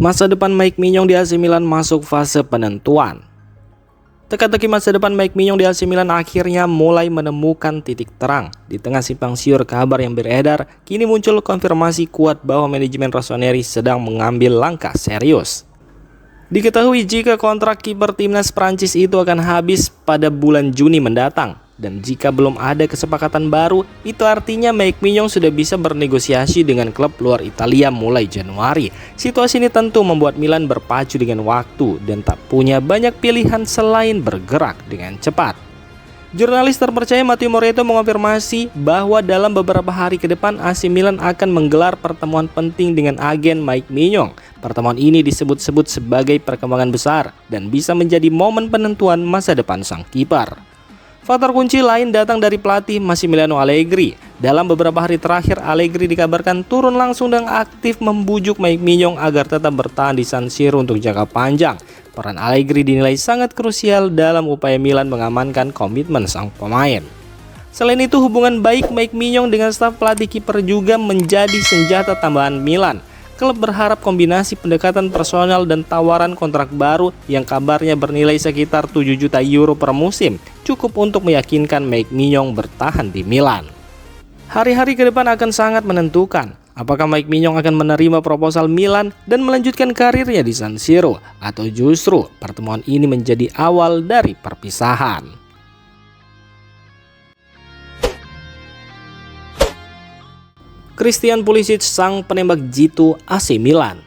Masa depan Mike Maignan di AC Milan masuk fase penentuan. Teka-teki masa depan Mike Maignan di AC Milan akhirnya mulai menemukan titik terang. Di tengah simpang siur kabar yang beredar, kini muncul konfirmasi kuat bahwa manajemen Rossoneri sedang mengambil langkah serius. Diketahui jika kontrak kiper timnas Prancis itu akan habis pada bulan Juni mendatang. Dan jika belum ada kesepakatan baru, itu artinya Mike Maignan sudah bisa bernegosiasi dengan klub luar Italia mulai Januari. Situasi ini tentu membuat Milan berpacu dengan waktu dan tak punya banyak pilihan selain bergerak dengan cepat. Jurnalis terpercaya Matteo Moretto mengonfirmasi bahwa dalam beberapa hari ke depan AC Milan akan menggelar pertemuan penting dengan agen Mike Maignan. Pertemuan ini disebut-sebut sebagai perkembangan besar dan bisa menjadi momen penentuan masa depan sang kiper. Faktor kunci lain datang dari pelatih Massimiliano Allegri. Dalam beberapa hari terakhir, Allegri dikabarkan turun langsung dan aktif membujuk Mike Maignan agar tetap bertahan di San Siro untuk jangka panjang. Peran Allegri dinilai sangat krusial dalam upaya Milan mengamankan komitmen sang pemain. Selain itu, hubungan baik Mike Maignan dengan staf pelatih kiper juga menjadi senjata tambahan Milan. Klub berharap kombinasi pendekatan personal dan tawaran kontrak baru yang kabarnya bernilai sekitar 7 juta euro per musim cukup untuk meyakinkan Mike Maignan bertahan di Milan. Hari-hari ke depan akan sangat menentukan. Apakah Mike Maignan akan menerima proposal Milan dan melanjutkan karirnya di San Siro, atau justru pertemuan ini menjadi awal dari perpisahan? Christian Pulisic sang penembak jitu AC Milan.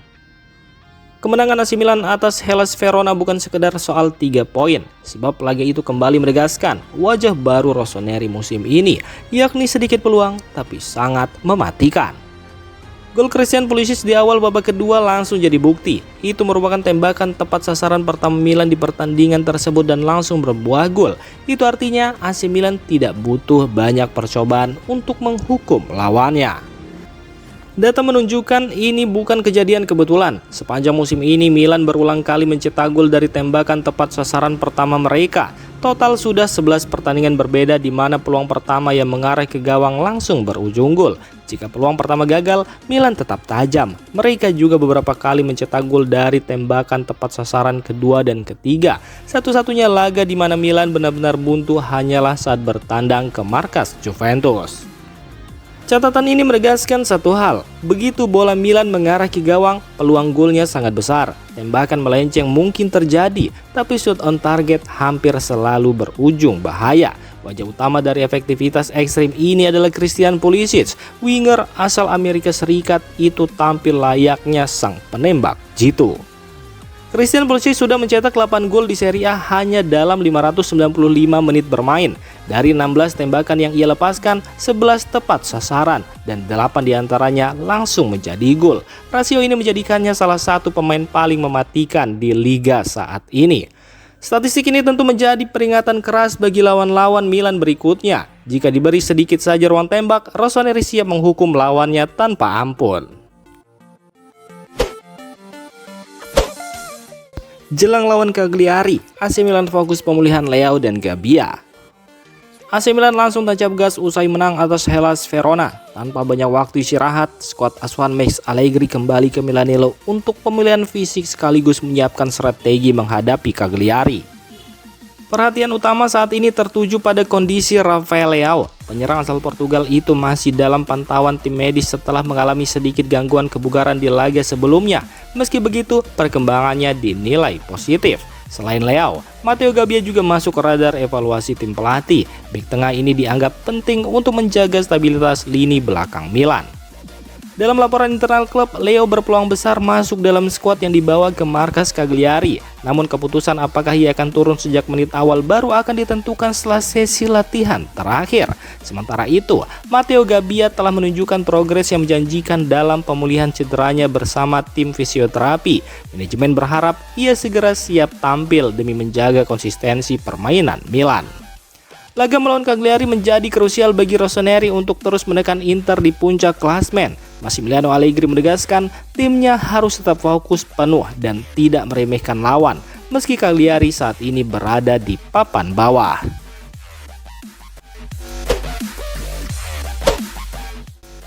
Kemenangan AC Milan atas Hellas Verona bukan sekedar soal 3 poin, sebab laga itu kembali menegaskan wajah baru Rossoneri musim ini, yakni sedikit peluang tapi sangat mematikan. Gol Christian Pulisic di awal babak kedua langsung jadi bukti. Itu merupakan tembakan tepat sasaran pertama Milan di pertandingan tersebut dan langsung berbuah gol. Itu artinya AC Milan tidak butuh banyak percobaan untuk menghukum lawannya. Data menunjukkan ini bukan kejadian kebetulan. Sepanjang musim ini Milan berulang kali mencetak gol dari tembakan tepat sasaran pertama mereka. Total sudah 11 pertandingan berbeda di mana peluang pertama yang mengarah ke gawang langsung berujung gol. Jika peluang pertama gagal, Milan tetap tajam. Mereka juga beberapa kali mencetak gol dari tembakan tepat sasaran kedua dan ketiga. Satu-satunya laga di mana Milan benar-benar buntu hanyalah saat bertandang ke markas Juventus. Catatan ini menegaskan satu hal, begitu bola Milan mengarah ke gawang, peluang golnya sangat besar. Tembakan melenceng mungkin terjadi, tapi shot on target hampir selalu berujung bahaya. Wajah utama dari efektivitas ekstrim ini adalah Christian Pulisic. Winger asal Amerika Serikat itu tampil layaknya sang penembak jitu. Christian Pulisic sudah mencetak 8 gol di Serie A hanya dalam 595 menit bermain. Dari 16 tembakan yang ia lepaskan, 11 tepat sasaran dan 8 diantaranya langsung menjadi gol. Rasio ini menjadikannya salah satu pemain paling mematikan di liga saat ini. Statistik ini tentu menjadi peringatan keras bagi lawan-lawan Milan berikutnya. Jika diberi sedikit saja ruang tembak, Rossoneri siap menghukum lawannya tanpa ampun. Jelang lawan Cagliari, AC Milan fokus pemulihan Leao dan Gabbia. AC Milan langsung tancap gas usai menang atas Hellas Verona. Tanpa banyak waktu istirahat, skuad asuhan Max Allegri kembali ke Milanello untuk pemulihan fisik sekaligus menyiapkan strategi menghadapi Cagliari. Perhatian utama saat ini tertuju pada kondisi Rafael Leao. Penyerang asal Portugal itu masih dalam pantauan tim medis setelah mengalami sedikit gangguan kebugaran di laga sebelumnya. Meski begitu, perkembangannya dinilai positif. Selain Leao, Matteo Gabbia juga masuk ke radar evaluasi tim pelatih. Bek tengah ini dianggap penting untuk menjaga stabilitas lini belakang Milan. Dalam laporan internal klub, Leo berpeluang besar masuk dalam skuad yang dibawa ke markas Cagliari. Namun keputusan apakah ia akan turun sejak menit awal baru akan ditentukan setelah sesi latihan terakhir. Sementara itu, Matteo Gabbia telah menunjukkan progres yang menjanjikan dalam pemulihan cederanya bersama tim fisioterapi. Manajemen berharap ia segera siap tampil demi menjaga konsistensi permainan Milan. Laga melawan Cagliari menjadi krusial bagi Rossoneri untuk terus menekan Inter di puncak klasmen. Massimiliano Allegri menegaskan timnya harus tetap fokus penuh dan tidak meremehkan lawan, meski Cagliari saat ini berada di papan bawah.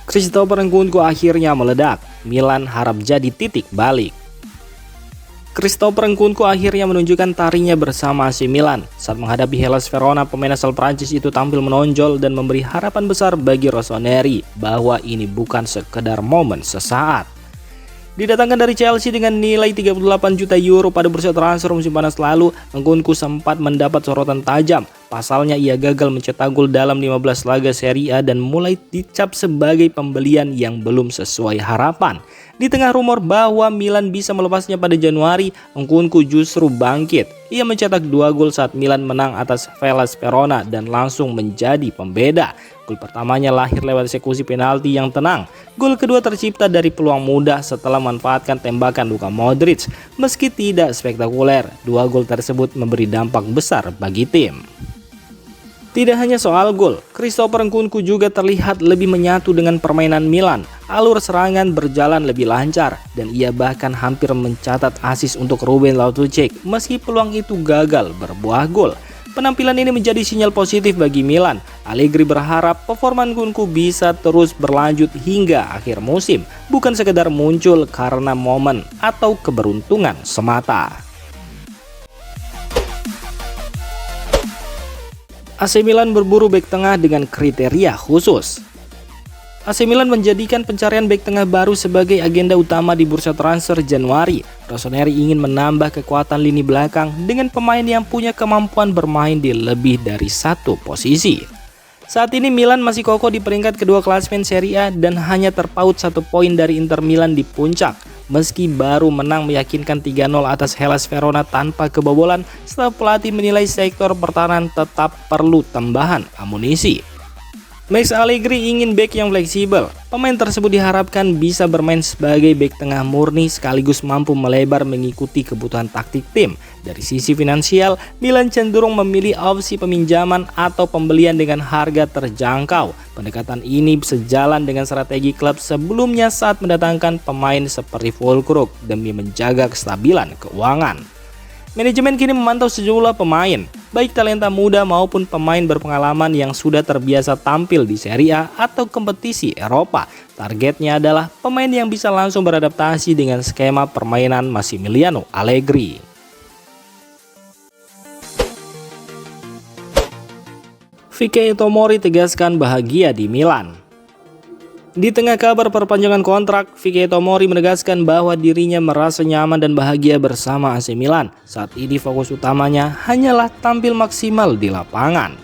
Cristoforo Nkunku akhirnya meledak. Milan harap jadi titik balik. Christopher Nkunku akhirnya menunjukkan taringnya bersama AC Milan. Saat menghadapi Hellas Verona, pemain asal Prancis itu tampil menonjol dan memberi harapan besar bagi Rossoneri bahwa ini bukan sekedar momen sesaat. Didatangkan dari Chelsea dengan nilai 38 juta euro pada bursa transfer musim panas lalu, Nkunku sempat mendapat sorotan tajam. Pasalnya ia gagal mencetak gol dalam 15 laga Serie A dan mulai dicap sebagai pembelian yang belum sesuai harapan. Di tengah rumor bahwa Milan bisa melepasnya pada Januari, Nkunku justru bangkit. Ia mencetak 2 gol saat Milan menang atas Hellas Verona dan langsung menjadi pembeda. Gol pertamanya lahir lewat eksekusi penalti yang tenang. Gol kedua tercipta dari peluang mudah setelah memanfaatkan tembakan Luka Modric. Meski tidak spektakuler, 2 gol tersebut memberi dampak besar bagi tim. Tidak hanya soal gol, Christopher Nkunku juga terlihat lebih menyatu dengan permainan Milan. Alur serangan berjalan lebih lancar dan ia bahkan hampir mencatat assist untuk Ruben Loftus-Cheek meski peluang itu gagal berbuah gol. Penampilan ini menjadi sinyal positif bagi Milan. Allegri berharap performa Nkunku bisa terus berlanjut hingga akhir musim, bukan sekedar muncul karena momen atau keberuntungan semata. AC Milan berburu bek tengah dengan kriteria khusus. AC Milan menjadikan pencarian bek tengah baru sebagai agenda utama di bursa transfer Januari. Rossoneri ingin menambah kekuatan lini belakang dengan pemain yang punya kemampuan bermain di lebih dari satu posisi. Saat ini Milan masih kokoh di peringkat kedua klasemen Serie A dan hanya terpaut 1 poin dari Inter Milan di puncak. Meski baru menang meyakinkan 3-0 atas Hellas Verona tanpa kebobolan, setelah pelatih menilai sektor pertahanan tetap perlu tambahan amunisi. Max Allegri ingin bek yang fleksibel. Pemain tersebut diharapkan bisa bermain sebagai bek tengah murni sekaligus mampu melebar mengikuti kebutuhan taktik tim. Dari sisi finansial, Milan cenderung memilih opsi peminjaman atau pembelian dengan harga terjangkau. Pendekatan ini sejalan dengan strategi klub sebelumnya saat mendatangkan pemain seperti Füllkrug demi menjaga kestabilan keuangan. Manajemen kini memantau sejumlah pemain, baik talenta muda maupun pemain berpengalaman yang sudah terbiasa tampil di Serie A atau kompetisi Eropa. Targetnya adalah pemain yang bisa langsung beradaptasi dengan skema permainan Massimiliano Allegri. Fikayo Tomori tegaskan bahagia di Milan. Di tengah kabar perpanjangan kontrak, Fikayo Tomori menegaskan bahwa dirinya merasa nyaman dan bahagia bersama AC Milan. Saat ini fokus utamanya hanyalah tampil maksimal di lapangan.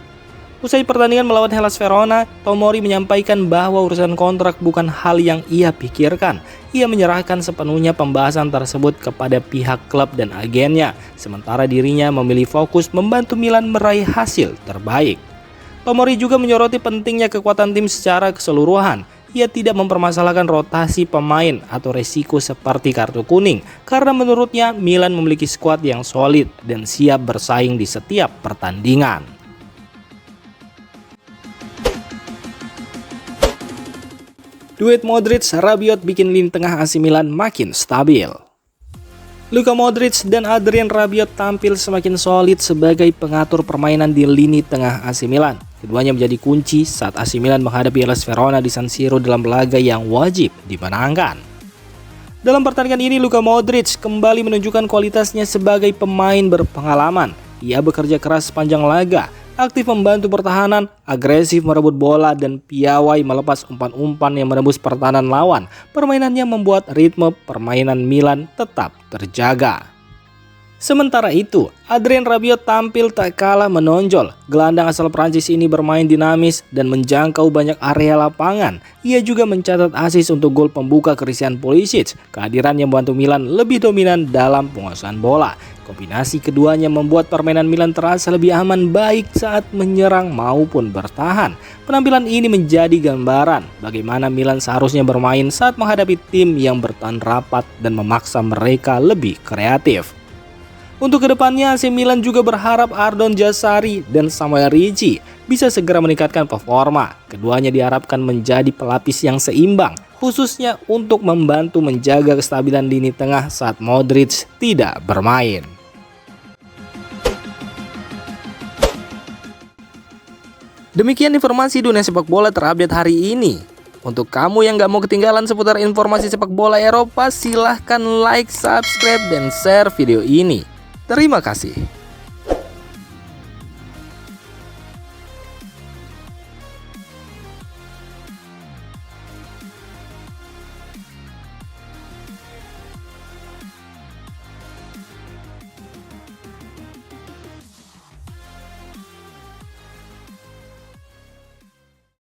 Usai pertandingan melawan Hellas Verona, Tomori menyampaikan bahwa urusan kontrak bukan hal yang ia pikirkan. Ia menyerahkan sepenuhnya pembahasan tersebut kepada pihak klub dan agennya, sementara dirinya memilih fokus membantu Milan meraih hasil terbaik. Tomori juga menyoroti pentingnya kekuatan tim secara keseluruhan. Ia tidak mempermasalahkan rotasi pemain atau resiko seperti kartu kuning karena menurutnya Milan memiliki skuad yang solid dan siap bersaing di setiap pertandingan. Duet Modric-Rabiot bikin lini tengah AC Milan makin stabil. Luka Modric dan Adrien Rabiot tampil semakin solid sebagai pengatur permainan di lini tengah AC Milan. Keduanya menjadi kunci saat AC Milan menghadapi Hellas Verona di San Siro dalam laga yang wajib dimenangkan. Dalam pertandingan ini, Luka Modric kembali menunjukkan kualitasnya sebagai pemain berpengalaman. Ia bekerja keras sepanjang laga, aktif membantu pertahanan, agresif merebut bola, dan piawai melepas umpan-umpan yang menembus pertahanan lawan. Permainannya membuat ritme permainan Milan tetap terjaga. Sementara itu, Adrien Rabiot tampil tak kalah menonjol. Gelandang asal Prancis ini bermain dinamis dan menjangkau banyak area lapangan. Ia juga mencatat assist untuk gol pembuka Christian Pulisic. Kehadirannya membantu Milan lebih dominan dalam penguasaan bola. Kombinasi keduanya membuat permainan Milan terasa lebih aman baik saat menyerang maupun bertahan. Penampilan ini menjadi gambaran bagaimana Milan seharusnya bermain saat menghadapi tim yang bertahan rapat dan memaksa mereka lebih kreatif. Untuk kedepannya, AC Milan juga berharap Ardon Jazari dan Samuel Ricci bisa segera meningkatkan performa. Keduanya diharapkan menjadi pelapis yang seimbang, khususnya untuk membantu menjaga kestabilan lini tengah saat Modric tidak bermain. Demikian informasi dunia sepak bola terupdate hari ini. Untuk kamu yang gak mau ketinggalan seputar informasi sepak bola Eropa, silahkan like, subscribe, dan share video ini. Terima kasih.